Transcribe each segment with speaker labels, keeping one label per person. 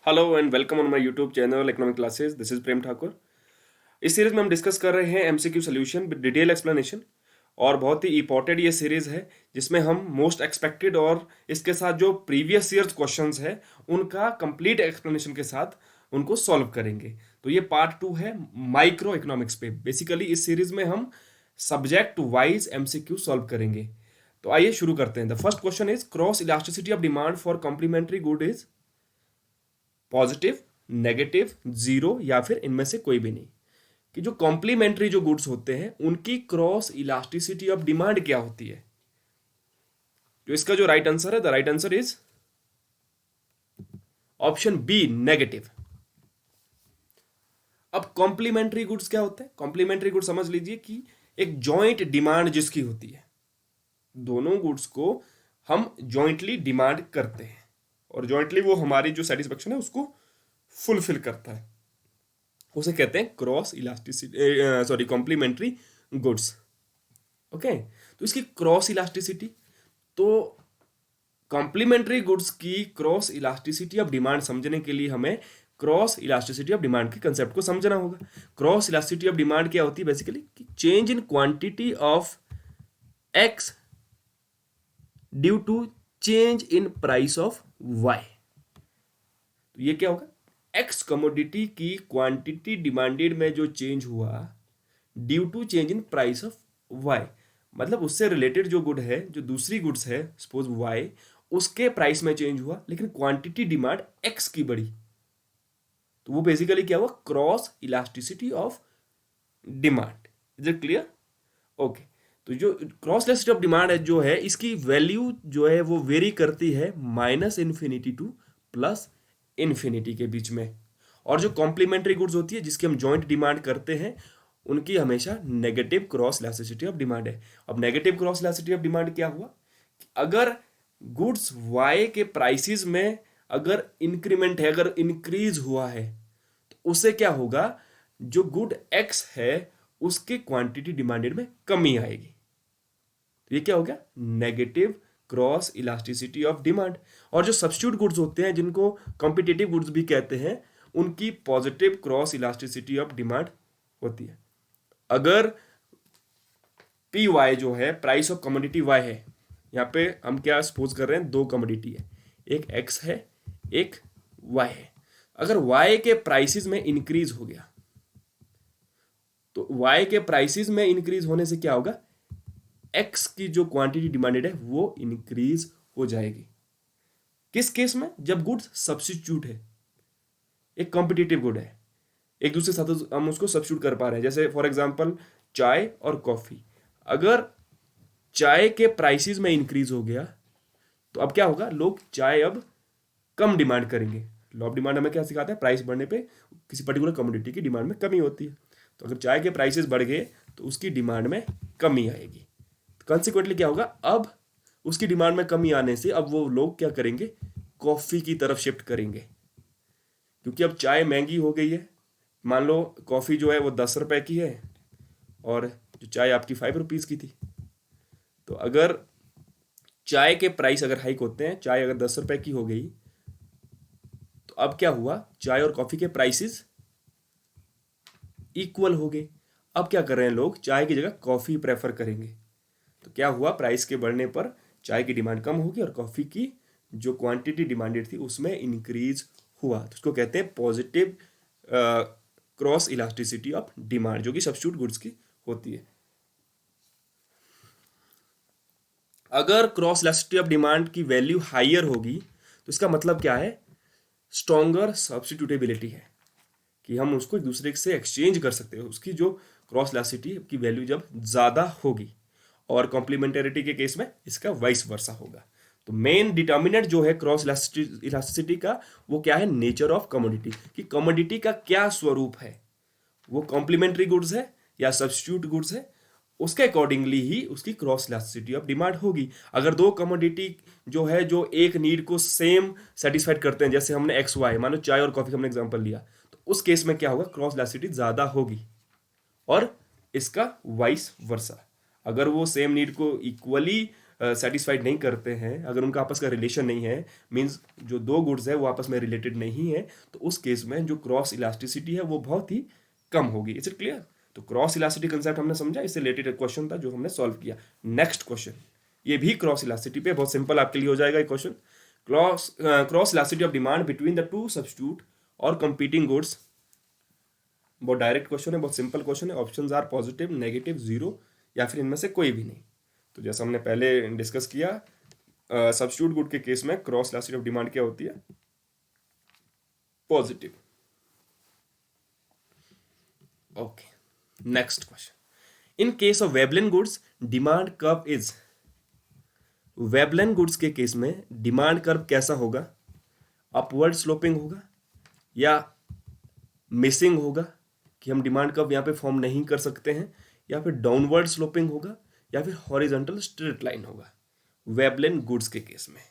Speaker 1: Hello and welcome on my YouTube channel economic classes. This is Prem Thakur. इस series में हम discuss कर रहे हैं MCQ solution with detail explanation. और बहुत ही इंपॉर्टेंट ये सीरीज है जिसमें हम मोस्ट एक्सपेक्टेड और इसके साथ जो प्रीवियस ईयर्स क्वेश्चंस है उनका कंप्लीट एक्सप्लेनेशन के साथ उनको सॉल्व करेंगे। तो ये पार्ट 2 है माइक्रो इकोनॉमिक्स पे। बेसिकली इस सीरीज में हम सब्जेक्ट वाइज एमसीक्यू सॉल्व करेंगे। तो आइए शुरू करते हैं। The first question is cross elasticity of demand for complementary good is positive, negative, zero या फिर इनमें से कोई भी नहीं। कि जो कॉम्प्लीमेंट्री जो गुड्स होते हैं उनकी क्रॉस इलास्टिसिटी ऑफ डिमांड क्या होती है। जो इसका जो राइट आंसर है, the right answer is option B, negative. अब कॉम्प्लीमेंट्री गुड्स क्या होते हैं? कॉम्प्लीमेंट्री गुड्स समझ लीजिए कि एक जॉइंट डिमांड जिसकी होती है, दोनों गुड्स को हम जॉइंटली डिमांड करते हैं और जॉइंटली वो हमारी जो सेटिस्फेक्शन है उसको फुलफिल करता है, उसे कहते हैं cross elasticity, sorry, complementary goods. Okay, तो इसकी क्रॉस इलास्टिसिटी, तो कॉम्प्लीमेंट्री गुड्स की क्रॉस इलास्टिसिटी ऑफ डिमांड समझने के लिए हमें क्रॉस इलास्टिसिटी ऑफ डिमांड के कंसेप्ट को समझना होगा। क्रॉस इलास्टिसिटी ऑफ डिमांड क्या होती है? Basically change in quantity of X due to change in price of Y. तो ये क्या होगा? एक्स कमोडिटी की क्वांटिटी डिमांडेड में जो चेंज हुआ due to change in price of Y, मतलब उससे रिलेटेड जो गुड है, जो दूसरी गुड्स है, सपोज वाई, उसके प्राइस में चेंज हुआ लेकिन क्वांटिटी डिमांड एक्स की बढ़ी, तो वो बेसिकली क्या हुआ? Cross elasticity of demand. Is it clear? Okay, तो जो क्रॉस इलास्टिसिटी ऑफ डिमांड है जो है, इसकी वैल्यू जो है वो वेरी करती है minus infinity two plus infinity के बीच में। और जो कॉम्प्लीमेंट्री गुड्स होती है जिसकी हम जॉइंट डिमांड करते हैं उनकी हमेशा negative cross elasticity of demand है। अब negative cross elasticity of demand क्या हुआ? अगर गुड्स वाई के प्राइसेस में अगर इंक्रीमेंट है, अगर इंक्रीज हुआ है, तो उससे क्या होगा? जो गुड एक्स है उसके क्वांटिटी डिमांडेड में कमी आएगी। तो ये क्या हो गया? Negative cross elasticity of demand. और जो सब्स्टिट्यूट गुड्स होते हैं जिनको कॉम्पिटिटिव गुड्स भी कहते हैं, उनकी positive cross elasticity of demand होती है। अगर पी वाई जो है, प्राइस ऑफ कमोडिटी वाई है, यहाँ पे हम क्या सपोज कर रहे हैं? दो कमोडिटी है, एक एक्स है एक वाई है। अगर वाई के प्राइसेस में इंक्रीज हो गया तो वाई के प्राइसेस में इंक्रीज होने से क्या होगा? एक्स की जो क्वांटिटी डिमांडेड है वो इंक्रीज हो जाएगी। किस केस में? जब गुड्स सब्स्टिट्यूट है, एक कॉम्पिटिटिव गुड है, एक दूसरे के साथ हम उसको सब्स्टिट्यूट कर पा रहे हैं। जैसे फॉर एग्जांपल चाय और कॉफी। अगर चाय के प्राइसेस में इंक्रीज हो गया तो अब क्या होगा? लोग चाय अब कम डिमांड करेंगे। लॉ ऑफ डिमांड हमें क्या सिखाता है? प्राइस बढ़ने पे किसी पर्टिकुलर कमोडिटी की डिमांड में कमी होती है। तो अगर चाय के प्राइसेस बढ़ गए तो उसकी डिमांड में कमी आएगी। कंसिक्वेंटली क्या होगा? अब उसकी डिमांड में कमी आने से अब वो लोग क्या करेंगे? कॉफ़ी की तरफ शिफ्ट करेंगे, क्योंकि अब चाय महंगी हो गई है। मान लो कॉफ़ी जो है वो 10 रुपए की है और जो चाय आपकी 5 रुपीज़ की थी। तो अगर चाय के प्राइस अगर हाइक होते हैं, चाय अगर 10 रुपए की हो गई, तो अब क्या हुआ? चाय और कॉफ़ी के प्राइसेस इक्वल हो गए। अब क्या कर रहे हैं लोग? चाय की जगह कॉफ़ी प्रेफर करेंगे। तो क्या हुआ? प्राइस के बढ़ने पर चाय की डिमांड कम होगी और कॉफ़ी की जो क्वांटिटी डिमांडेड थी उसमें इंक्रीज हुआ। तो उसको कहते हैं positive cross elasticity of demand, जो कि सब्स्टिट्यूट गुड्स की होती है। अगर क्रॉस इलास्टिसिटी ऑफ डिमांड की वैल्यू हायर होगी तो इसका मतलब क्या है? स्ट्रॉन्गर सब्स्टिट्यूटेबिलिटी है, कि हम उसको एक दूसरे से एक्सचेंज कर सकते हैं। उसकी जो क्रॉस इलास्टिसिटी की वैल्यू जब ज़्यादा होगी, और कॉम्प्लीमेंटेरिटी के केस में इसका वाइस वर्सा होगा। तो मेन डिटर्मिनेंट जो है क्रॉस इलास्टिसिटी का वो क्या है? नेचर ऑफ कमोडिटी, कि कमोडिटी का क्या स्वरूप है, वो कॉम्प्लीमेंट्री गुड्स है या सब्स्टिट्यूट गुड्स है, उसके अकॉर्डिंगली ही उसकी क्रॉस इलास्टिसिटी ऑफ डिमांड होगी। अगर दो कमोडिटी जो है जो एक नीड को सेम सेटिस्फाइड करते हैं, जैसे हमने एक्स वाई, मानो चाय और कॉफी हमने एग्जांपल लिया, तो उस केस में क्या होगा? क्रॉस इलास्टिसिटी ज्यादा होगी। और इसका वाइस वर्सा, अगर वो सेम नीड को इक्वली सेटिस्फाइड नहीं करते हैं, अगर उनका आपस का रिलेशन नहीं है, मीन्स जो दो गुड्स है वो आपस में रिलेटेड नहीं है, तो उस केस में जो क्रॉस इलास्टिसिटी है वो बहुत ही कम होगी। Is it clear? तो क्रॉस इलास्टिसिटी कंसेप्ट हमने समझा, इससे रिलेटेड क्वेश्चन था जो हमने सॉल्व किया। नेक्स्ट क्वेश्चन, ये भी क्रॉस इलास्टिसिटी पे, बहुत सिंपल आपके लिए हो जाएगा ये question. Cross elasticity of demand between the two substitute और कंपीटिंग गुड्स। बहुत डायरेक्ट क्वेश्चन है, बहुत सिंपल क्वेश्चन है। Options are positive, negative, zero, या फिर इनमें से कोई भी नहीं। तो जैसा हमने पहले डिस्कस किया, सब्स्टिट्यूट गुड के केस में क्रॉस इलास्टिसिटी ऑफ डिमांड क्या होती है? Positive. Okay, next question, in case of Veblen goods demand curve is. Veblen goods के केस में डिमांड कर्व कैसा होगा? अपवर्ड स्लोपिंग होगा या मिसिंग होगा, कि हम डिमांड कर्व यहाँ पे फॉर्म नहीं कर सकते हैं, या फिर डाउनवर्ड स्लोपिंग होगा, या फिर हॉरिजॉन्टल स्ट्रेट लाइन होगा वेबलिन गुड्स के केस में।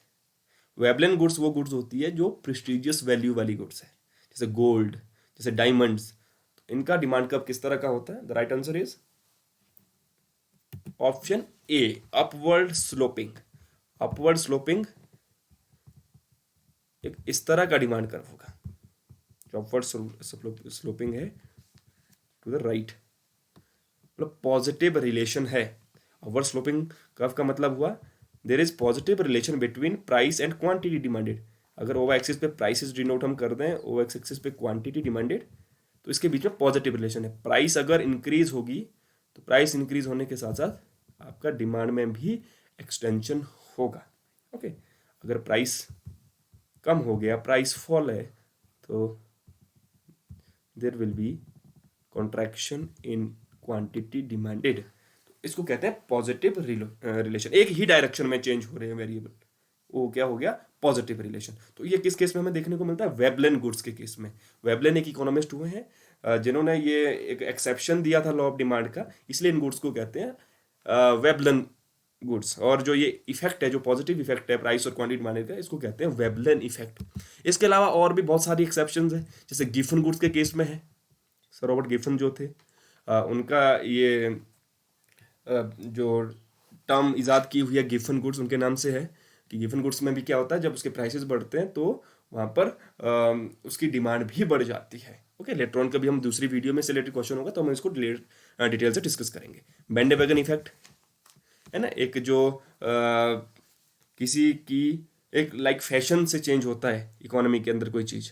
Speaker 1: वेबलिन गुड्स वो गुड्स होती है जो प्रेस्टिजियस वैल्यू वाली गुड्स है, जैसे गोल्ड, जैसे डायमंड्स। तो इनका डिमांड कर्व किस तरह का होता है? The right answer is option A, upward sloping. Upward sloping एक इस तरह का डिमांड कर्व होगा, जो अपवर्ड स्लोपिंग है टू द राइट, मतलब पॉजिटिव रिलेशन है। अपवर्ड स्लोपिंग कर्व का मतलब हुआ there is positive relation between price and quantity demanded. अगर ओवर एक्सिस पे प्राइसेस डिनोट हम कर दें, ओवर एक्सिस पे क्वांटिटी डिमांडेड, तो इसके बीच में पॉजिटिव रिलेशन है। प्राइस अगर इंक्रीज होगी तो प्राइस इंक्रीज होने के साथ साथ आपका डिमांड में भी एक्सटेंशन होगा। ओके, अगर प्राइस कम हो गया, प्राइस फॉल है, तो there will be contraction in quantity demanded. तो इसको कहते हैं पॉजिटिव रिलेशन। एक ही डायरेक्शन में चेंज हो रहे हैं वेरिएबल, वो क्या हो गया? Positive relation. तो ये किस केस में हमें देखने को मिलता है? वेबलिन गुड्स के केस में। वेबलिन एक इकोनॉमिस्ट हुए हैं जिन्होंने ये एक एक्सेप्शन दिया था लॉ ऑफ डिमांड का, इसलिए इन गुड्स को कहते हैं वेबलिन गुड्स। और जो ये इफेक्ट है, जो पॉजिटिव इफेक्ट है प्राइस और क्वांटिटी डिमांड का, इसको कहते हैं वेबलिन इफेक्ट। इसके अलावा और भी बहुत सारी एक्सेप्शंस है, जैसे गिफन गुड्स के केस में है, सर रॉबर्ट गिफन जो थे, उनका ये जो टर्म इजाद की हुई है गिफन गुड्स, उनके नाम से है। कि गिफन गुड्स में भी क्या होता है, जब उसके प्राइसेस बढ़ते हैं तो वहाँ पर उसकी डिमांड भी बढ़ जाती है। ओके, लेटर ऑन कभी हम दूसरी वीडियो में से रिलेटेड क्वेश्चन होगा तो हम इसको डिटेल से डिस्कस करेंगे। बेंडेवेगन इफेक्ट है ना, एक जो किसी की एक लाइक फैशन से चेंज होता है इकोनॉमी के अंदर कोई चीज़,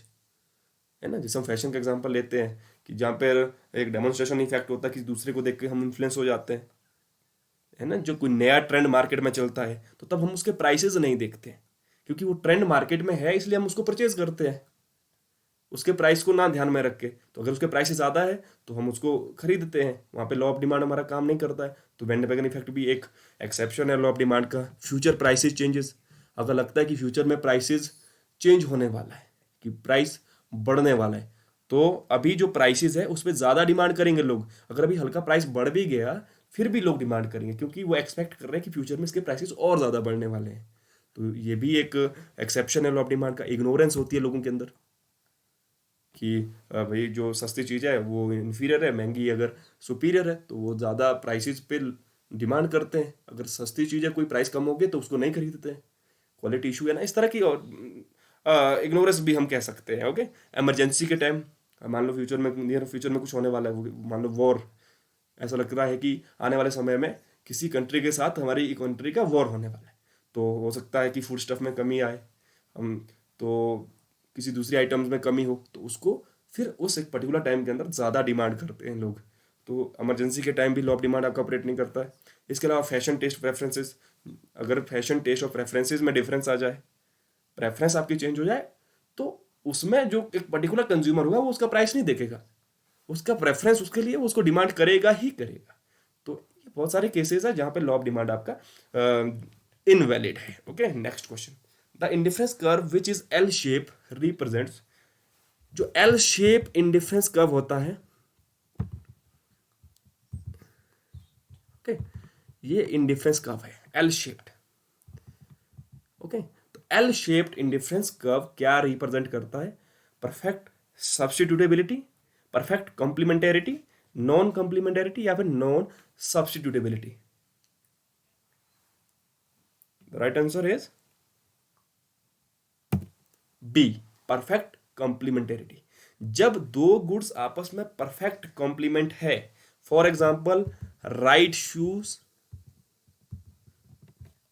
Speaker 1: है ना। जैसे हम फैशन का एग्जांपल लेते हैं कि जहाँ पर एक डेमोन्स्ट्रेशन इफेक्ट होता है कि दूसरे को देख के हम इन्फ्लुएंस हो जाते हैं, है ना। जो कोई नया ट्रेंड मार्केट में चलता है तो तब हम उसके प्राइसेस नहीं देखते हैं, क्योंकि वो ट्रेंड मार्केट में है इसलिए हम उसको परचेज करते हैं, उसके प्राइस को ना ध्यान में रख के। तो अगर उसके प्राइस ज़्यादा है तो हम उसको खरीदते हैं, वहाँ पे लॉ ऑफ डिमांड हमारा काम नहीं करता है। तो वेंडेवेगन इफेक्ट भी एक एक्सेप्शन है लॉ ऑफ डिमांड का। फ्यूचर प्राइसेस चेंजेस, अगर लगता है कि फ्यूचर में प्राइसेस चेंज होने वाला है, कि प्राइस बढ़ने वाला है, तो अभी जो प्राइसेस है उस पर ज़्यादा डिमांड करेंगे लोग। अगर अभी हल्का प्राइस बढ़ भी गया फिर भी लोग डिमांड करेंगे, क्योंकि वो एक्सपेक्ट कर रहे हैं कि फ्यूचर में इसके प्राइसेस और ज़्यादा बढ़ने वाले हैं। तो ये भी एक एक्सेप्शन है लॉ ऑफ डिमांड का। इग्नोरेंस होती है लोगों के अंदर कि भाई जो सस्ती चीज़ है वो इन्फीरियर है, महंगी अगर सुपीरियर है, तो वो ज़्यादा प्राइसेस पे डिमांड करते हैं। अगर सस्ती चीज़ है, कोई प्राइस कम हो गया तो उसको नहीं खरीदते हैं, क्वालिटी इशू है ना, इस तरह की। और इग्नोरेंस भी हम कह सकते हैं। ओके, इमरजेंसी के टाइम, मान लो फ्यूचर में, नियर फ्यूचर में कुछ होने वाला है, मान लो वॉर, ऐसा लग रहा है कि आने वाले समय में किसी कंट्री के साथ हमारी कंट्री का वॉर होने वाला है, तो हो सकता है कि फूड स्टफ में कमी आए, हम तो किसी दूसरी आइटम्स में कमी हो, तो उसको फिर उस एक पर्टिकुलर टाइम के अंदर ज़्यादा डिमांड करते हैं लोग। तो इमरजेंसी के टाइम भी लॉ ऑफ डिमांड आपका ऑपरेट नहीं करता है। इसके अलावा फैशन टेस्ट प्रेफरेंसेस, अगर फैशन टेस्ट और प्रेफरेंसेस में डिफरेंस आ जाए, प्रेफरेंस आपकी चेंज हो जाए, तो उसमें जो एक पर्टिकुलर कंज्यूमर होगा वो उसका प्राइस नहीं देखेगा, उसका प्रेफरेंस उसके लिए, वो उसको डिमांड करेगा ही करेगा। तो ये बहुत सारे केसेस है जहाँ पे लॉ ऑफ डिमांड आपका इनवैलिड है। Okay, next question, the indifference curve which is L shape represents. जो एल शेप इंडिफरेंस कर्व होता है, ओके, ये इंडिफरेंस कर्व है एल शेप्ड। ओके, तो एल शेप्ड इंडिफरेंस कर्व क्या रिप्रेजेंट करता है? Perfect substitutability, perfect complementarity, non complementarity, या फिर non substitutability. The right answer is B, perfect complementarity. जब दो गुड्स आपस में परफेक्ट कॉम्प्लीमेंट है, फॉर एग्जाम्पल राइट शूज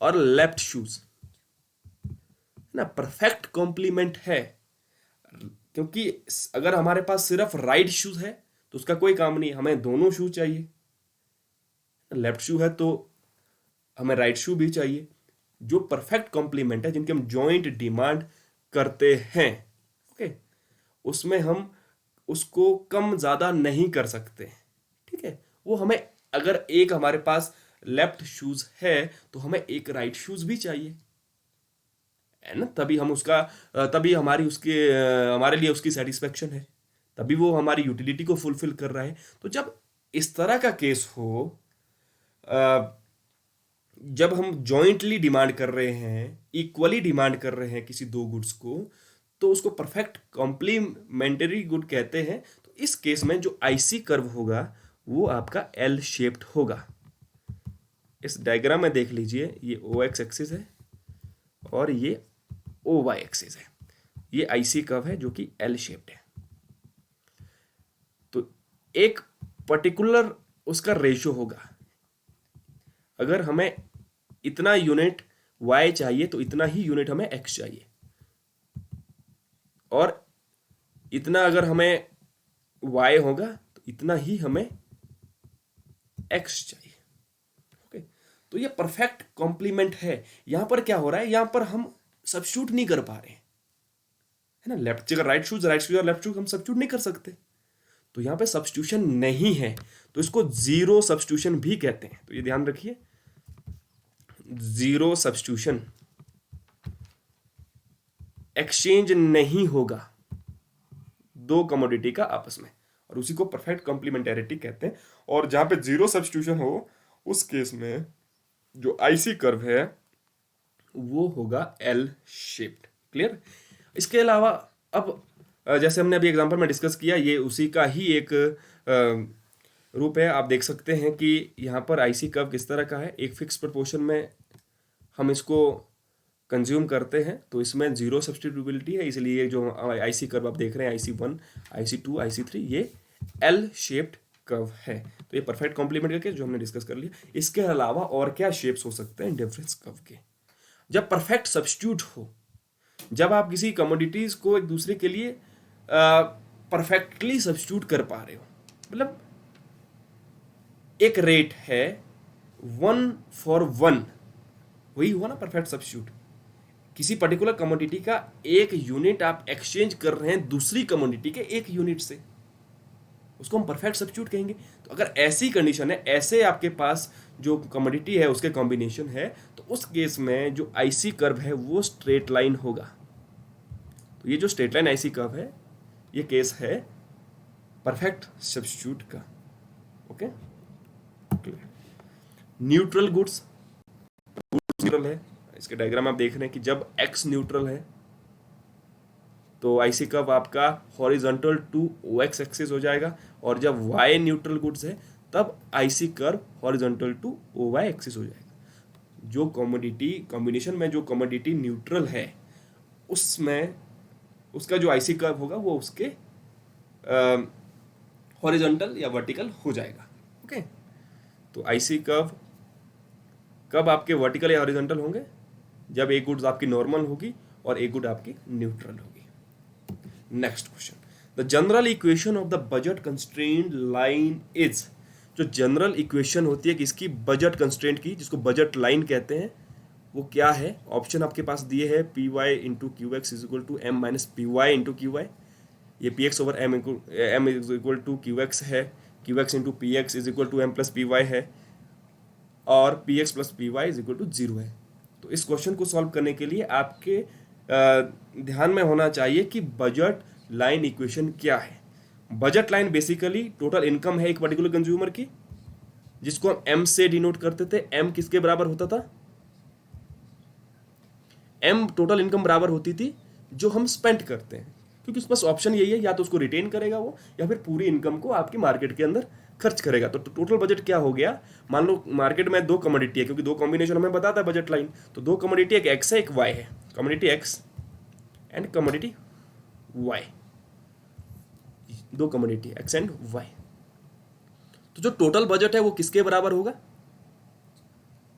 Speaker 1: और लेफ्ट शूज, ना, परफेक्ट कॉम्प्लीमेंट है। क्योंकि अगर हमारे पास सिर्फ राइट शूज है तो उसका कोई काम नहीं, हमें दोनों शूज चाहिए। लेफ्ट शू है तो हमें राइट शू भी चाहिए। जो परफेक्ट कॉम्प्लीमेंट है, जिनकी हम जॉइंट डिमांड करते हैं, ओके, उसमें हम उसको कम ज्यादा नहीं कर सकते, ठीक है। वो हमें, अगर एक हमारे पास लेफ्ट शूज है तो हमें एक राइट शूज भी चाहिए, है ना, तभी हम उसका, तभी हमारी उसके हमारे लिए उसकी सेटिस्फेक्शन है, तभी वो हमारी यूटिलिटी को फुलफिल कर रहा है। तो जब इस तरह का केस हो, जब हम जॉइंटली डिमांड कर रहे हैं, इक्वली डिमांड कर रहे हैं किसी दो गुड्स को, तो उसको परफेक्ट कॉम्प्लीमेंटरी गुड कहते हैं। तो इस केस में जो आईसी कर्व होगा वो आपका एल शेप्ड होगा। इस डायग्राम में देख लीजिए, ये ओ एक्स एक्सिस है और ये ओ वाई एक्सिस है। ये आईसी कर्व है जो कि एल शेप्ड है। तो एक पर्टिकुलर उसका रेशियो होगा। अगर हमें इतना यूनिट y चाहिए तो इतना ही यूनिट हमें x चाहिए, और इतना अगर हमें y होगा तो इतना ही हमें x चाहिए, ओके। तो ये परफेक्ट कॉम्प्लीमेंट है। यहां पर क्या हो रहा है, यहां पर हम सब्स्टिट्यूट नहीं कर पा रहे हैं, है ना। लेफ्ट जगह राइट शूज और लेफ्ट शूज हम सब्स्टिट्यूट नहीं कर सकते, तो यहां पे सब्स्टिट्यूशन नहीं है, तो इसको जीरो सब्स्टिट्यूशन भी कहते हैं। तो ये ध्यान रखिए, जीरो सब्स्टिट्यूशन, एक्सचेंज नहीं होगा दो कमोडिटी का आपस में, और उसी को परफेक्ट कॉम्प्लीमेंटेरिटी कहते हैं। और जहां पे जीरो सब्स्टिट्यूशन हो, उस केस में जो आईसी कर्व है वो होगा एल शेप्ड। क्लियर। इसके अलावा अब जैसे हमने अभी एग्जांपल में डिस्कस किया, ये उसी का ही एक रूप है। आप देख सकते हैं कि यहाँ पर आईसी कर्व किस तरह का है। एक फिक्स प्रोपोर्शन में हम इसको कंज्यूम करते हैं, तो इसमें जीरो सब्स्टिट्यूबिलिटी है, इसलिए जो आईसी कर्व आप देख रहे हैं, IC1, IC2, IC3, ये एल शेप्ड कर्व है। तो ये परफेक्ट कॉम्प्लीमेंट का केस जो हमने डिस्कस कर लिया। इसके अलावा और क्या शेप्स हो सकते हैं डिफरेंस कर्व के, जब परफेक्ट सब्स्टिट्यूट हो, जब आप किसी कमोडिटीज को एक दूसरे के लिए परफेक्टली सब्स्टिट्यूट कर पा रहे हो। मतलब एक रेट है 1:1, वही हुआ ना परफेक्ट सब्स्टिट्यूट। किसी पर्टिकुलर कमोडिटी का एक यूनिट आप एक्सचेंज कर रहे हैं दूसरी कमोडिटी के एक यूनिट से, उसको हम परफेक्ट सब्स्टिट्यूट कहेंगे। तो अगर ऐसी कंडीशन है, ऐसे आपके पास जो कमोडिटी है उसके कॉम्बिनेशन है, तो उस केस में जो आईसी कर्व है वो स्ट्रेट लाइन होगा। तो ये जो स्ट्रेट लाइन आईसी कर्व है, ये केस है परफेक्ट सब्स्टिट्यूट का, ओके। न्यूट्रल गुड्स, न्यूट्रल है, इसके डायग्राम आप देख रहे हैं कि जब x न्यूट्रल है तो आईसी कर्व आपका हॉरिजॉन्टल टू OX एक्सिस हो जाएगा, और जब y न्यूट्रल गुड्स है तब IC curve horizontal to OY axis हो जाएगा। जो कमोडिटी कॉम्बिनेशन में जो कमोडिटी न्यूट्रल है, उसमें उसका जो आईसी कर्व होगा वो उसके हॉरिजॉन्टल या वर्टिकल हो जाएगा, ओके। तो आईसी कर्व कब आपके वर्टिकल या हॉरिजॉन्टल होंगे, जब एक गुड्स आपकी नॉर्मल होगी और एक गुड आपकी न्यूट्रल होगी। Next question, the general equation of the budget constraint line is. जो जनरल इक्वेशन होती है किसकी, बजट कंस्ट्रेंट की, जिसको बजट लाइन कहते हैं, वो क्या है। ऑप्शन आपके पास दिए हैं, PY into QX is equal to M minus PY into QY। ये PX over M is equal to QX है, QX into PX is equal to M plus PY है, और PX plus PY is equal to 0 है। तो इस question को solve करने के लिए आपके ध्यान में होना चाहिए कि बजट लाइन इक्वेशन क्या है। Budget line basically total income है एक पर्टिकुलर कंज्यूमर की, जिसको हम M से डिनोट करते थे। M किसके बराबर होता था, M टोटल इनकम बराबर होती थी जो हम स्पेंड करते हैं, क्योंकि उसके पास ऑप्शन यही है, या तो उसको रिटेन करेगा वो, या फिर पूरी इनकम को आपकी मार्केट के अंदर खर्च करेगा। तो टोटल बजट क्या हो गया, मान लो मार्केट में दो कमोडिटी है, क्योंकि दो कॉम्बिनेशन हमें बताता है बजट लाइन, तो दो कमोडिटी, एक एक्स है एक वाई है, commodity X and commodity Y, दो कमोडिटी एक्स एंड वाई। तो जो टोटल बजट है वो किसके बराबर होगा,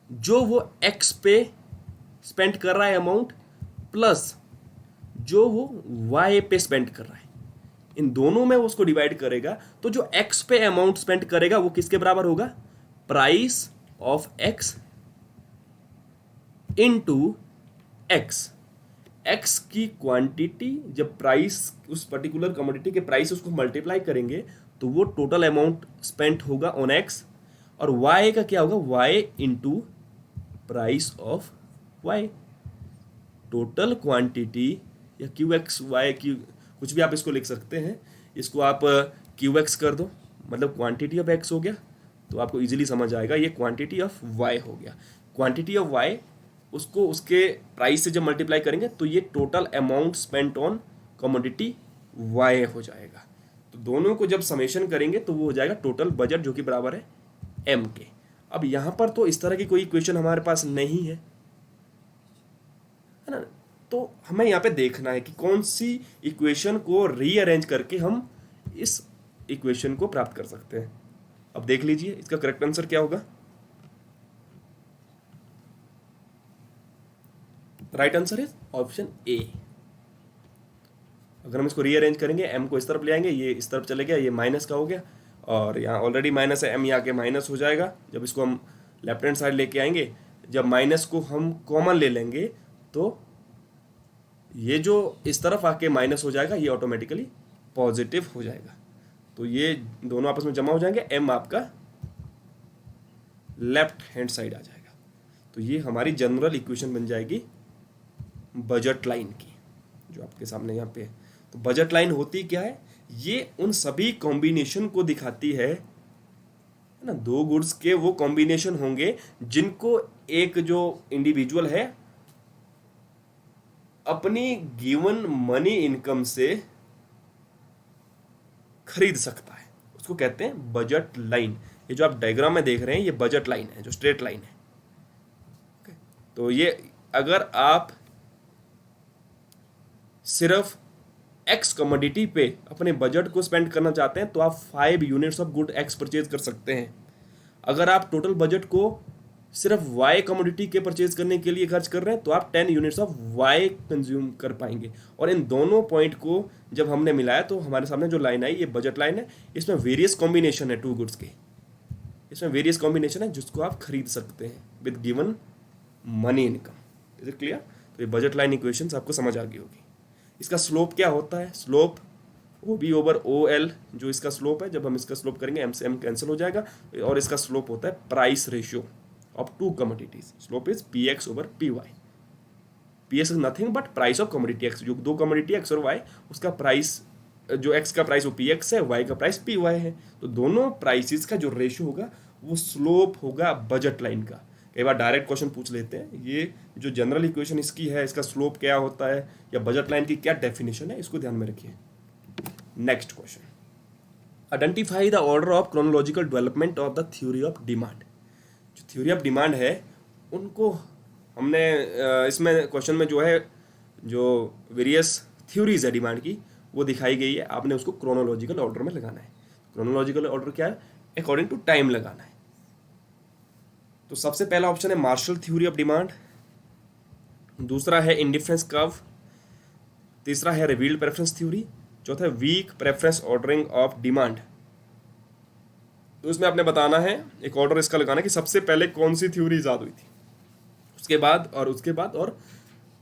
Speaker 1: जो वो एक्स पे स्पेंड कर रहा है अमाउंट प्लस जो वो वाई पे स्पेंड कर रहा है, इन दोनों में वो उसको डिवाइड करेगा। तो जो एक्स पे अमाउंट स्पेंड करेगा वो किसके बराबर होगा, price of x into x. X की क्वांटिटी जब प्राइस उस पर्टिकुलर कमोडिटी के प्राइस उसको मल्टीप्लाई करेंगे तो वो टोटल अमाउंट स्पेंड होगा ऑन एक्स, और वाई का क्या होगा, y into price of y. Total quantity या क्यू एक्स वाई क्यू, कुछ भी आप इसको लिख सकते हैं, इसको आप क्यू एक्स कर दो, मतलब क्वांटिटी ऑफ एक्स हो गया, तो आपको इजीली समझ आएगा ये क्वांटिटी ऑफ वाई हो गया। क्वांटिटी ऑफ वाई उसको उसके प्राइस से जब मल्टीप्लाई करेंगे तो ये total amount spent on commodity y हो जाएगा। तो दोनों को जब समेशन करेंगे तो वो हो जाएगा टोटल बजट, जो कि बराबर है एम के। अब यहाँ पर तो इस तरह की कोई इक्वेशन हमारे पास नहीं है ना, तो हमें यहाँ पे देखना है कि कौन सी इक्वेशन को रीअरेंज करके हम इस इक्वेशन को प्राप्त कर सकते हैं। अब देख लीजिए इसका करेक्ट आंसर क्या होगा। राइट आंसर इज ऑप्शन ए। अगर हम इसको रीअरेंज करेंगे, एम को इस तरफ ले आएंगे, ये इस तरफ चले गया, ये माइनस का हो गया, और यहाँ ऑलरेडी माइनस है, एम यहाँ के माइनस हो जाएगा। जब इसको हम लेफ्ट हैंड साइड लेके आएंगे, जब माइनस को हम कॉमन ले लेंगे तो ये जो इस तरफ आके माइनस हो जाएगा, ये ऑटोमेटिकली पॉजिटिव हो जाएगा। तो ये दोनों आपस में जमा हो जाएंगे, एम आपका लेफ्ट हैंड साइड आ जाएगा। तो ये हमारी जनरल इक्वेशन बन जाएगी बजट लाइन की, जो आपके सामने यहाँ पे है। तो बजट लाइन होती क्या है, ये उन सभी कॉम्बिनेशन को दिखाती है ना, दो गुड्स के वो कॉम्बिनेशन होंगे जिनको एक जो इंडिविजुअल है अपनी गिवन मनी इनकम से खरीद सकता है, उसको कहते हैं बजट लाइन। ये जो आप डायग्राम में देख रहे हैं ये बजट लाइन है, जो स्ट्रेट लाइन है। तो ये अगर आप सिर्फ एक्स कमोडिटी पे अपने बजट को स्पेंड करना चाहते हैं तो आप 5 units of good x purchase कर सकते हैं। अगर आप टोटल बजट को सिर्फ वाई कमोडिटी के परचेज करने के लिए खर्च कर रहे हैं तो आप 10 यूनिट्स ऑफ वाई कंज्यूम कर पाएंगे। और इन दोनों पॉइंट को जब हमने मिलाया तो हमारे सामने जो लाइन आई, ये बजट लाइन है। इसमें वेरियस कॉम्बिनेशन है टू गुड्स के, इसमें वेरियस कॉम्बिनेशन है जिसको आप खरीद सकते हैं with given money income. Is it clear? तो ये बजट लाइन इक्वेशन आपको समझ आ गई होगी। इसका स्लोप क्या होता है, slope O B over O L, जो इसका स्लोप है, जब हम इसका स्लोप करेंगे एम से एम कैंसिल हो जाएगा, और इसका स्लोप होता है price ratio of two commodities. Slope is p x over p y. P x is nothing but price of commodity x, जो दो कमोडिटी एक्स और वाई, उसका प्राइस, जो एक्स का प्राइस वो पी एक्स है, वाई का प्राइस पी वाई है। तो दोनों प्राइसेस का जो रेशियो होगा वो स्लोप होगा बजट लाइन का। कई बार डायरेक्ट क्वेश्चन पूछ लेते हैं, ये जो जनरल इक्वेशन इसकी है, इसका स्लोप क्या होता है या बजट लाइन की क्या डेफिनेशन है, इसको ध्यान में रखिए। Next question, identify the order of chronological development of the theory of demand. जो थ्योरी ऑफ डिमांड है उनको हमने इसमें क्वेश्चन में जो है, जो वेरियस थ्योरीज है डिमांड की वो दिखाई गई है, आपने उसको क्रोनोलॉजिकल ऑर्डर में लगाना है। क्रोनोलॉजिकल ऑर्डर क्या है, अकॉर्डिंग टू टाइम लगाना है। तो सबसे पहला ऑप्शन है मार्शल थ्योरी ऑफ डिमांड, दूसरा है इंडिफरेंस कर्व, तीसरा है रिवील्ड प्रेफरेंस थ्योरी, चौथा है weak preference ordering of demand. तो इसमें आपने बताना है, एक ऑर्डर इसका लगाना है कि सबसे पहले कौन सी थ्योरी ईजाद हुई थी, उसके बाद और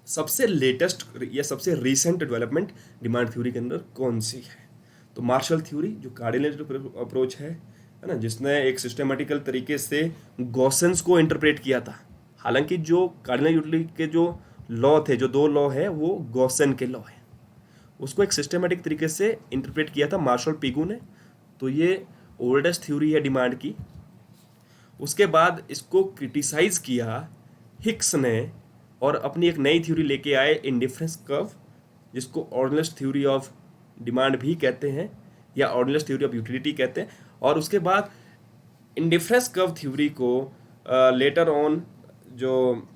Speaker 1: सबसे लेटेस्ट या सबसे रिसेंट डेवलपमेंट डिमांड थ्योरी के अंदर कौन सी है। तो मार्शल थ्योरी जो कार्डिनल अप्रोच है ना, जिसने एक सिस्टेमेटिकल तरीके से गॉसेंस को इंटरप्रेट किया था। हालांकि जो कार्डिनल यूटिलिटी के जो लॉ थे, जो दो लॉ है, वो गॉसेन के लॉ है, उसको एक सिस्टेमेटिक तरीके से इंटरप्रेट किया था मार्शल पिगू ने। तो ये ओल्डेस्ट थ्योरी है डिमांड की। उसके बाद इसको क्रिटिसाइज किया हिक्स ने, और अपनी एक नई थ्योरी लेके आए इंडिफरेंस कर्व, जिसको ऑर्डिनल थ्योरी ऑफ डिमांड भी कहते हैं या ऑर्डिनल थ्योरी ऑफ यूटिलिटी कहते हैं। और उसके बाद इंडिफरेंस कर्व थ्योरी को लेटर ऑन जो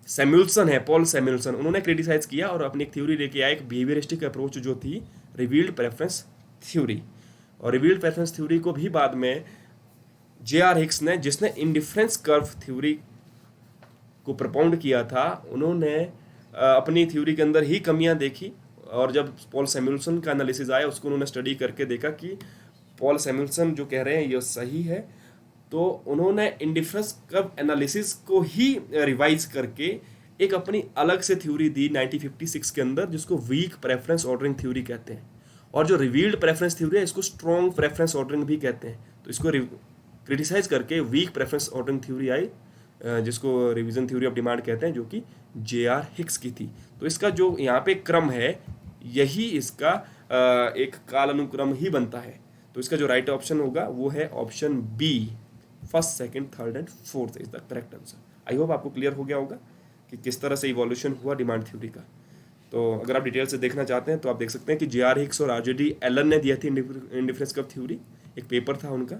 Speaker 1: सैमुअल्सन है, पॉल सैमुअल्सन, उन्होंने क्रिटिसाइज किया और अपनी एक थ्योरी लेके आया, एक बिहेवियरिस्टिक अप्रोच जो थी रिवील्ड प्रेफरेंस थ्योरी। और रिवील्ड प्रेफरेंस थ्योरी को भी बाद में जे.आर. हिक्स ने, जिसने इंडिफरेंस कर्व थ्योरी को प्रपोंड किया था, उन्होंने अपनी थ्योरी के अंदर ही कमियां देखी और जब पॉल सैमुअल्सन का एनालिसिस आया उसको उन्होंने स्टडी करके देखा कि पॉल सैमुअल्सन जो कह रहे हैं ये सही है, तो उन्होंने इंडिफरेंस कर्व एनालिसिस को ही रिवाइज करके एक अपनी अलग से थ्योरी दी 1956 के अंदर, जिसको वीक प्रेफरेंस ऑर्डरिंग थ्योरी कहते हैं। और जो रिवील्ड प्रेफरेंस थ्योरी है इसको स्ट्रॉन्ग प्रेफरेंस ऑर्डरिंग भी कहते हैं। तो इसको क्रिटिसाइज करके वीक प्रेफरेंस ऑर्डरिंग थ्योरी आई, जिसको रिवीजन थ्योरी ऑफ डिमांड कहते हैं, जो कि जे.आर. हिक्स की थी। तो इसका जो यहाँ पे क्रम है यही इसका एक कालानुक्रम ही बनता है। तो इसका जो राइट ऑप्शन होगा वो है option B, first, second, third and fourth is the correct answer. I hope आपको क्लियर हो गया होगा कि किस तरह से इवोल्यूशन हुआ डिमांड थ्योरी का। तो अगर आप डिटेल से देखना चाहते हैं तो आप देख सकते हैं कि जे.आर. हिक्स और आर.जे.डी. एलन ने दिया थी इंडिफरेंस कर्व थ्योरी। एक पेपर था उनका,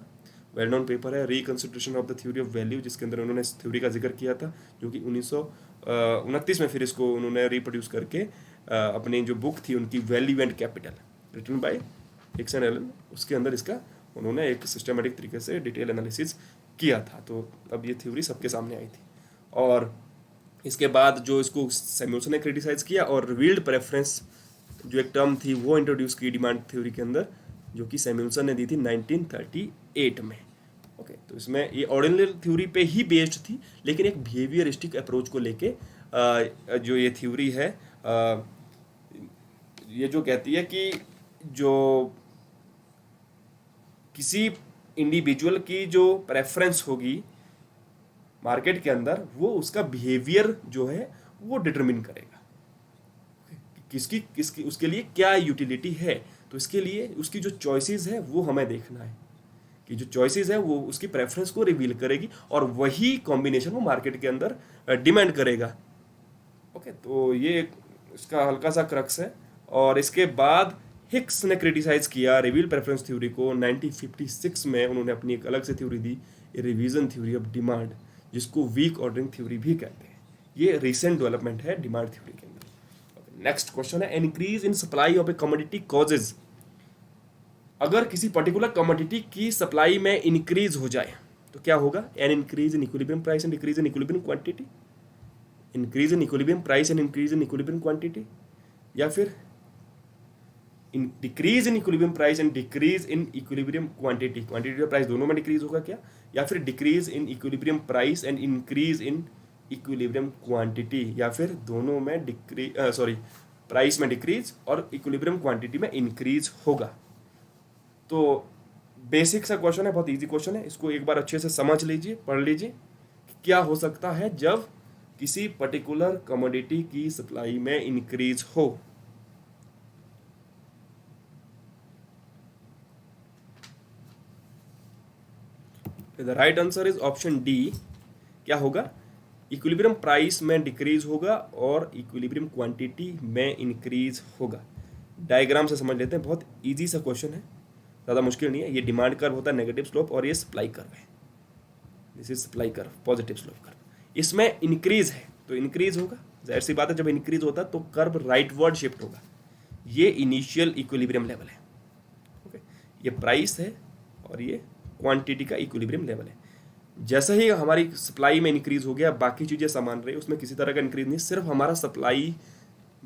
Speaker 1: वेल नोन पेपर है, reconsideration of the theory of value, जिसके अंदर उन्होंने इस थ्योरी का जिक्र किया था, जो कि 1929 में फिर इसको उन्होंने रिप्रोड्यूस करके अपनी जो बुक थी उनकी value and capital, written by Hicks and Allen, उसके अंदर इसका उन्होंने एक सिस्टमेटिक तरीके से डिटेल एनालिसिस किया था। तो अब ये थ्योरी सबके सामने आई थी। और इसके बाद जो इसको सैमुअल्सन ने क्रिटिसाइज किया और रिवील्ड प्रेफरेंस जो एक टर्म थी वो इंट्रोड्यूस की डिमांड थ्योरी के अंदर, जो कि सैमुअल्सन ने दी थी 1938 में। ओके, तो इसमें ये ऑर्डिनल थ्योरी पे ही बेस्ड थी, लेकिन एक बिहेवियरिस्टिक अप्रोच को लेके जो ये थ्योरी है, ये जो कहती है कि जो किसी इंडिविजुअल की जो प्रेफरेंस होगी मार्केट के अंदर, वो उसका बिहेवियर जो है वो डिटरमिन करेगा, किसकी किसकी उसके लिए क्या यूटिलिटी है। तो इसके लिए उसकी जो चॉइसेस है वो हमें देखना है कि जो चॉइसेस है वो उसकी प्रेफरेंस को रिवील करेगी और वही कॉम्बिनेशन वो मार्केट के अंदर डिमांड करेगा। ओके, तो ये इसका हल्का सा क्रक्स है। और इसके बाद हिक्स ने क्रिटिसाइज किया रिवील प्रेफरेंस थ्योरी को 1956 में। उन्होंने अपनी एक अलग से theory the, revision theory of demand, जिसको वीक ऑर्डरिंग थ्योरी भी कहते हैं। ये रिसेंट डेवलपमेंट है डिमांड थ्योरी के अंदर। नेक्स्ट क्वेश्चन है, increase in supply of A commodity causes. अगर किसी पर्टिकुलर कमोडिटी की सप्लाई में इंक्रीज हो जाए तो क्या होगा? An increase in equilibrium price and decrease in equilibrium quantity, increase in equilibrium price and increase in equilibrium quantity, या फिर decrease in equilibrium price and decrease in equilibrium quantity, quantity और price दोनों में डिक्रीज होगा क्या? या फिर decrease in equilibrium price and increase in equilibrium quantity, या फिर दोनों में प्राइस में डिक्रीज और इक्विलिब्रियम क्वांटिटी में इंक्रीज होगा। तो बेसिक सा क्वेश्चन है, बहुत इजी क्वेश्चन है। इसको एक बार अच्छे से समझ लीजिए, पढ़ लीजिए क्या हो सकता है जब किसी पर्टिकुलर कमोडिटी की सप्लाई में इंक्रीज हो। The right answer is option D. क्या होगा? इक्विलिब्रियम प्राइस में डिक्रीज होगा और इक्विलिब्रियम क्वांटिटी में इंक्रीज होगा। डायग्राम से समझ लेते हैं, बहुत इजी सा क्वेश्चन है, ज़्यादा मुश्किल नहीं है। ये डिमांड कर्व होता है नेगेटिव स्लोप और ये सप्लाई कर्व है, this is supply curve, positive slope curve. इसमें इंक्रीज है तो इंक्रीज होगा, जाहिर सी बात है, जब इंक्रीज होता है तो कर्व राइटवर्ड शिफ्ट होगा। ये इनिशियल इक्विलिब्रियम लेवल है। ओके, ये प्राइस है और ये क्वांटिटी का इक्विलिब्रियम लेवल है। जैसे ही हमारी सप्लाई में इंक्रीज हो गया, बाकी चीज़ें समान रही, उसमें किसी तरह का इंक्रीज नहीं, सिर्फ हमारा सप्लाई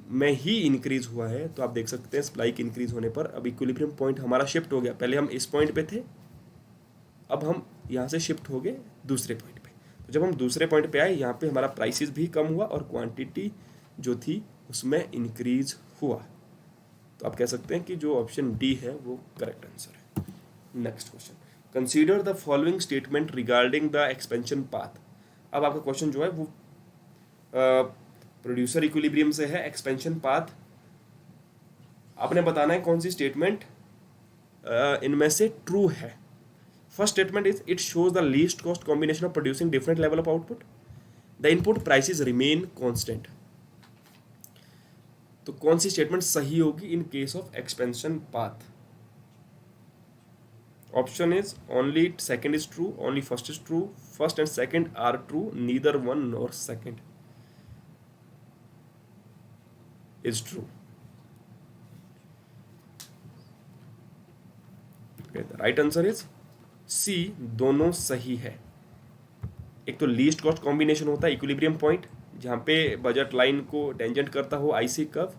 Speaker 1: में ही इंक्रीज हुआ है। तो आप देख सकते हैं सप्लाई के इंक्रीज होने पर अब इक्विलिब्रियम पॉइंट हमारा शिफ्ट हो गया। पहले हम इस पॉइंट पे थे, अब हम यहाँ से शिफ्ट हो गए दूसरे पॉइंट पे। तो जब हम दूसरे पॉइंट पे आए, यहाँ पे हमारा प्राइसेस भी कम हुआ और क्वांटिटी जो थी उसमें इंक्रीज हुआ। तो आप कह सकते हैं कि जो ऑप्शन डी है वो करेक्ट आंसर है। Next question, consider the following statement regarding the expansion path. अब आपका क्वेश्चन जो है वो प्रोड्यूसर इक्विलिब्रियम से है, एक्सपेंशन पाथ आपने बताना है कौन सी स्टेटमेंट इनमें से ट्रू है। First statement is it shows the least cost combination of producing different level of output, the input prices remain constant. तो कौन सी स्टेटमेंट सही होगी in case of expansion path? Option is only second is true, only first is true, first and second are true, neither one nor second is true. Right answer is C, दोनों सही है। एक तो least cost combination होता है equilibrium point, जहाँ पे budget line को टेंजेंट करता हो IC curve,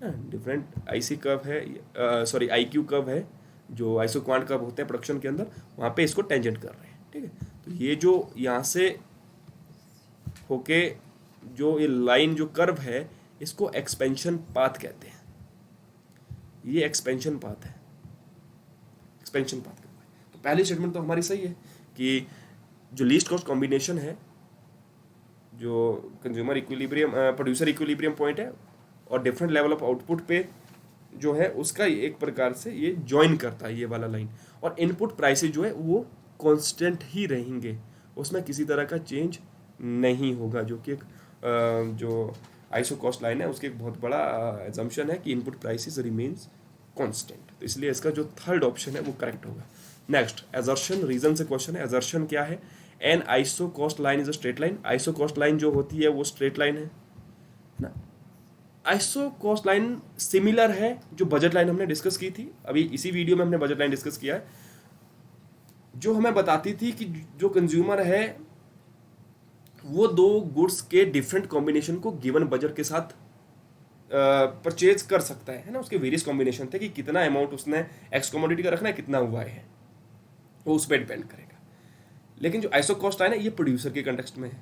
Speaker 1: different IC curve है, सॉरी आईक्यू कर्व है, जो आइसो क्वांट कर्व होते हैं प्रोडक्शन के अंदर, वहाँ पे इसको टेंजेंट कर रहे हैं। ठीक है, तो ये जो यहाँ से होके जो ये लाइन जो कर्व है, इसको एक्सपेंशन पाथ कहते हैं। ये एक्सपेंशन पाथ है, एक्सपेंशन पाथ कहते हैं। तो पहली स्टेटमेंट तो हमारी सही है कि जो लीस्ट कॉस्ट कॉम्बिनेशन है, जो consumer equilibrium producer equilibrium point है और डिफरेंट लेवल ऑफ आउटपुट पे जो है उसका एक प्रकार से ये ज्वाइन करता है ये वाला लाइन, और इनपुट प्राइसेस जो है वो कांस्टेंट ही रहेंगे, उसमें किसी तरह का चेंज नहीं होगा, जो कि एक जो आइसो कॉस्ट लाइन है उसके एक बहुत बड़ा एजम्पशन है कि इनपुट प्राइसेस रिमेन्स कांस्टेंट। तो इसलिए इसका जो थर्ड ऑप्शन है वो करेक्ट होगा। नेक्स्ट एजर्शन, रीजन से क्वेश्चन है। एजर्शन क्या है? An iso cost line is a straight line. Iso cost line जो होती है वो स्ट्रेट लाइन है ना। आइसो कॉस्ट लाइन सिमिलर है जो बजट लाइन हमने डिस्कस की थी, अभी इसी वीडियो में हमने बजट लाइन डिस्कस किया है, जो हमें बताती थी कि जो कंज्यूमर है वो दो गुड्स के डिफरेंट कॉम्बिनेशन को गिवन बजट के साथ परचेज कर सकता है ना। उसके वेरियस कॉम्बिनेशन थे कि कितना अमाउंट उसने एक्स कमोडिटी का रखना है, कितना हुआ है, वो उस पर डिपेंड करेगा। लेकिन जो आइसो कॉस्ट लाइन है ये प्रोड्यूसर के कंटेक्स्ट में है।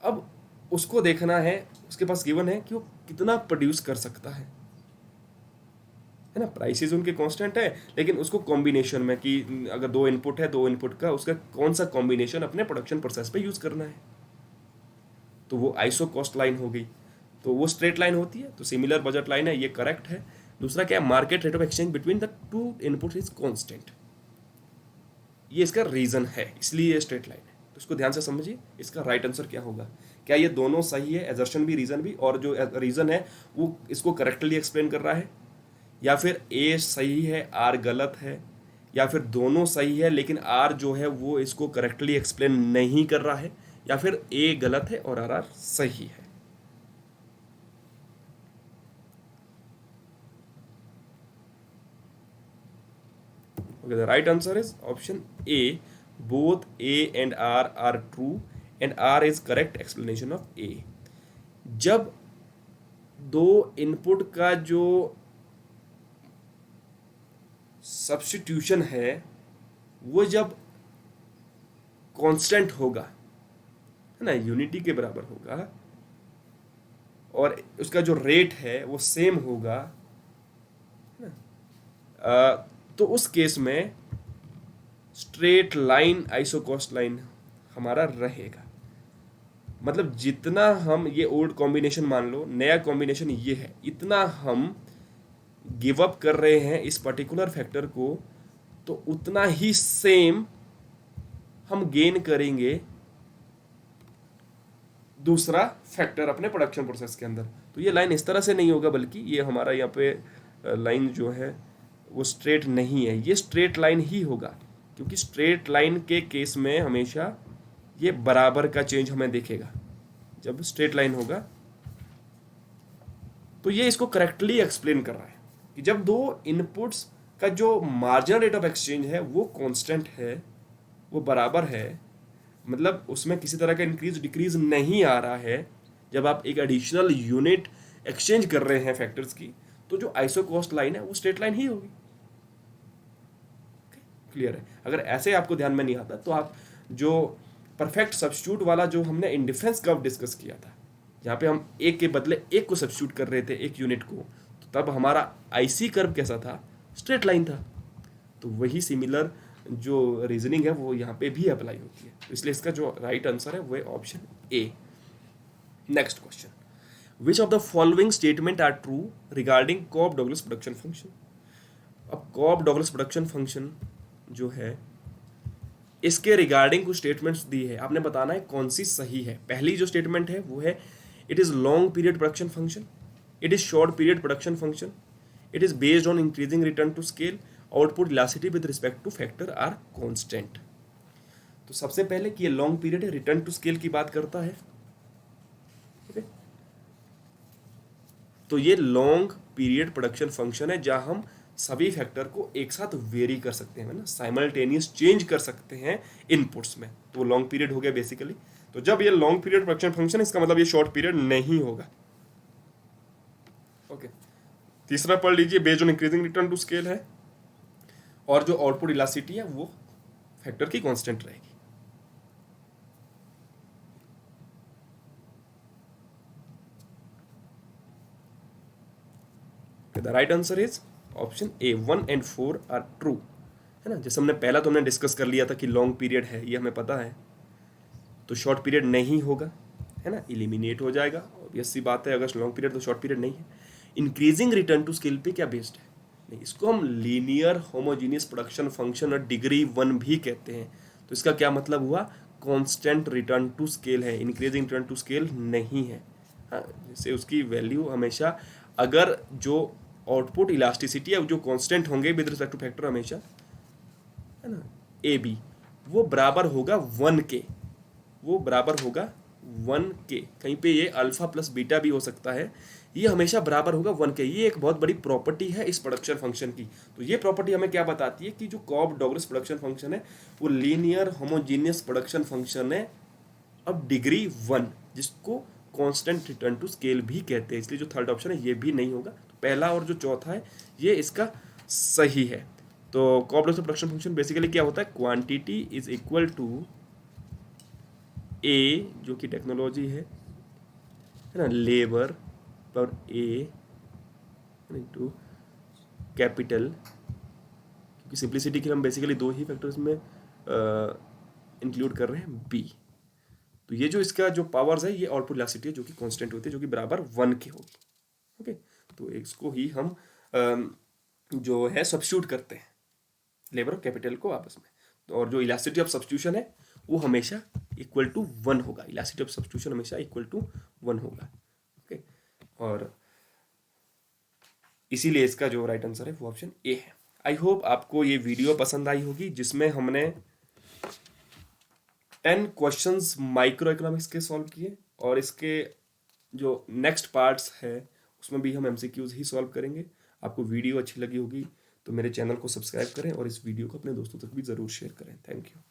Speaker 1: अब उसको देखना है, उसके पास गिवन है कि वो कितना प्रोड्यूस कर सकता है ना। प्राइसेस उनके कांस्टेंट है, लेकिन उसको कॉम्बिनेशन में कि अगर दो इनपुट है, दो इनपुट का उसका कौन सा कॉम्बिनेशन अपने प्रोडक्शन प्रोसेस पे यूज करना है, तो वो आइसो कॉस्ट लाइन हो गई। तो वो स्ट्रेट लाइन होती है, तो सिमिलर बजट लाइन है, ये करेक्ट है। दूसरा क्या है? Market rate of exchange between the to input is constant, ये इसका रीजन है, इसलिए ये स्ट्रेट लाइन है। तो इसको ध्यान से समझिए, इसका राइट आंसर क्या होगा। क्या ये दोनों सही है, एजर्शन भी रीजन भी, और जो रीजन है वो इसको करेक्टली एक्सप्लेन कर रहा है, या फिर ए सही है आर गलत है, या फिर दोनों सही है लेकिन आर जो है वो इसको करेक्टली एक्सप्लेन नहीं कर रहा है, या फिर ए गलत है और आर सही है। Okay, the right answer is option A. Both A and R are true, and R is correct explanation of A. जब दो इनपुट का जो सब्स्टिट्यूशन है वो जब कांस्टेंट होगा, है ना, यूनिटी के बराबर होगा, और उसका जो रेट है वो सेम होगा, है ना, तो उस केस में straight line iso cost line हमारा रहेगा। मतलब जितना हम ये ओल्ड कॉम्बिनेशन मान लो, नया कॉम्बिनेशन ये है, इतना हम गिव अप कर रहे हैं इस पर्टिकुलर फैक्टर को, तो उतना ही सेम हम गेन करेंगे दूसरा फैक्टर अपने प्रोडक्शन प्रोसेस के अंदर। तो ये लाइन इस तरह से नहीं होगा, बल्कि ये हमारा यहाँ पे लाइन जो है वो स्ट्रेट नहीं है, ये स्ट्रेट लाइन ही होगा, क्योंकि स्ट्रेट लाइन के केस में हमेशा ये बराबर का चेंज हमें दिखेगा। जब स्ट्रेट लाइन होगा तो ये इसको करेक्टली एक्सप्लेन कर रहा है कि जब दो इनपुट्स का जो मार्जिनल रेट ऑफ एक्सचेंज है वो कांस्टेंट है, वो बराबर है, मतलब उसमें किसी तरह का इंक्रीज डिक्रीज नहीं आ रहा है। जब आप एक एडिशनल यूनिट एक्सचेंज कर रहे हैं फैक्टर्स की, तो जो आइसो कॉस्ट लाइन है वो स्ट्रेट लाइन ही होगी। क्लियर है? अगर ऐसे आपको ध्यान में नहीं आता तो आप जो परफेक्ट सब्स्टिट्यूट वाला जो हमने इंडिफरेंस कर्व डिस्कस किया था, जहाँ पे हम एक के बदले एक को सब्स्टिट्यूट कर रहे थे, एक यूनिट को, तो तब हमारा आईसी कर्व कैसा था? स्ट्रेट लाइन था। तो वही सिमिलर जो रीजनिंग है वो यहाँ पे भी अप्लाई होती है। तो इसलिए इसका जो राइट आंसर है वो है option A. Next question, which of the following statement are true regarding Cobb Douglas production function. अब कॉप डॉगलस प्रोडक्शन फंक्शन जो है इसके रिगार्डिंग कुछ स्टेटमेंट्स दी है, आपने बताना है कौन सी सही है। पहली जो स्टेटमेंट है वो है it is long period production function, it is short period production function, it is based on increasing return to scale, output elasticity with respect to factor are constant. तो सबसे पहले कि ये लॉन्ग पीरियड है, return to scale की बात करता है। ओके, तो ये लॉन्ग पीरियड प्रोडक्शन फंक्शन है जहां हम सभी फैक्टर को एक साथ वेरी कर सकते हैं ना, साइमल्टेनियस चेंज कर सकते हैं इनपुट्स में, तो वो लॉन्ग पीरियड हो गया बेसिकली। तो जब ये लॉन्ग पीरियड प्रोडक्शन फंक्शन है, इसका मतलब ये शॉर्ट पीरियड नहीं होगा। ओके, तीसरा पढ़ लीजिए, based on increasing return to scale है, और जो आउटपुट इलास्टिसिटी है वो फैक्टर की कांस्टेंट रहेगी। The right answer is option A, 1 and 4 are true, है ना। जैसे हमने पहला तो हमने डिस्कस कर लिया था कि लॉन्ग पीरियड है, ये हमें पता है, तो शॉर्ट पीरियड नहीं होगा, है ना, इलिमिनेट हो जाएगा, ऑब्वियस सी बात है, अगर लॉन्ग पीरियड तो शॉर्ट पीरियड नहीं है। इंक्रीजिंग रिटर्न टू स्केल पे क्या बेस्ड है, नहीं, इसको हम लीनियर होमोजीनियस प्रोडक्शन फंक्शन और डिग्री 1 भी कहते हैं। तो इसका क्या मतलब हुआ, कांस्टेंट रिटर्न टू स्केल है, इंक्रीजिंग रिटर्न टू स्केल नहीं है। हाँ, जैसे उसकी वैल्यू हमेशा, अगर जो आउटपुट इलास्टिसिटी है जो कांस्टेंट होंगे विद रिस्पेक्ट टू फैक्टर हमेशा, है ना, ए बी, वो बराबर होगा 1 के, वो बराबर होगा 1 के। कहीं पे ये अल्फा प्लस बीटा भी हो सकता है, ये हमेशा बराबर होगा 1 के। ये एक बहुत बड़ी प्रॉपर्टी है इस प्रोडक्शन फंक्शन की। तो ये प्रॉपर्टी हमें क्या बताती है कि जो कॉब डॉगरेस प्रोडक्शन फंक्शन है वो लीनियर होमोजीनियस प्रोडक्शन फंक्शन है अब डिग्री 1, जिसको कांस्टेंट रिटर्न टू स्केल भी कहते हैं। इसलिए जो थर्ड ऑप्शन है ये भी नहीं होगा। तो पहला और जो चौथा है ये इसका सही है। तो कॉब डॉगरेस प्रोडक्शन फंक्शन बेसिकली क्या होता है, क्वांटिटी इज इक्वल टू ए, जो कि टेक्नोलॉजी है ना, लेबर पर ए इंटू कैपिटल, क्योंकि सिंप्लिसिटी के लिए हम बेसिकली दो ही फैक्टर्स में इंक्लूड कर रहे हैं, बी। तो ये जो इसका जो पावर्स है ये आउटपुट इलास्टिसिटी है जो कि कांस्टेंट होती है, जो कि बराबर 1 के होगी। ओके, तो इसको ही हम जो है सब्स्टिट्यूट करते हैं लेबर और कैपिटल को आपस में। तो और जो इलास्टिसिटी ऑफ सब्स्टिट्यूशन है वो हमेशा इक्वल टू 1 होगा, इलास्टिसिटी ऑफ सब्स्टिट्यूशन हमेशा इक्वल टू 1 होगा। ओके, और इसीलिए इसका जो राइट आंसर है वो ऑप्शन ए है। आई होप आपको ये वीडियो पसंद आई होगी, जिसमें हमने 10 क्वेश्चंस माइक्रो इकोनॉमिक्स के सॉल्व किए, और इसके जो नेक्स्ट पार्ट्स है उसमें भी हम एमसीक्यूज ही सॉल्व करेंगे। आपको वीडियो अच्छी लगी होगी तो मेरे चैनल को सब्सक्राइब करें और इस वीडियो को अपने दोस्तों तक भी ज़रूर शेयर करें। Thank you.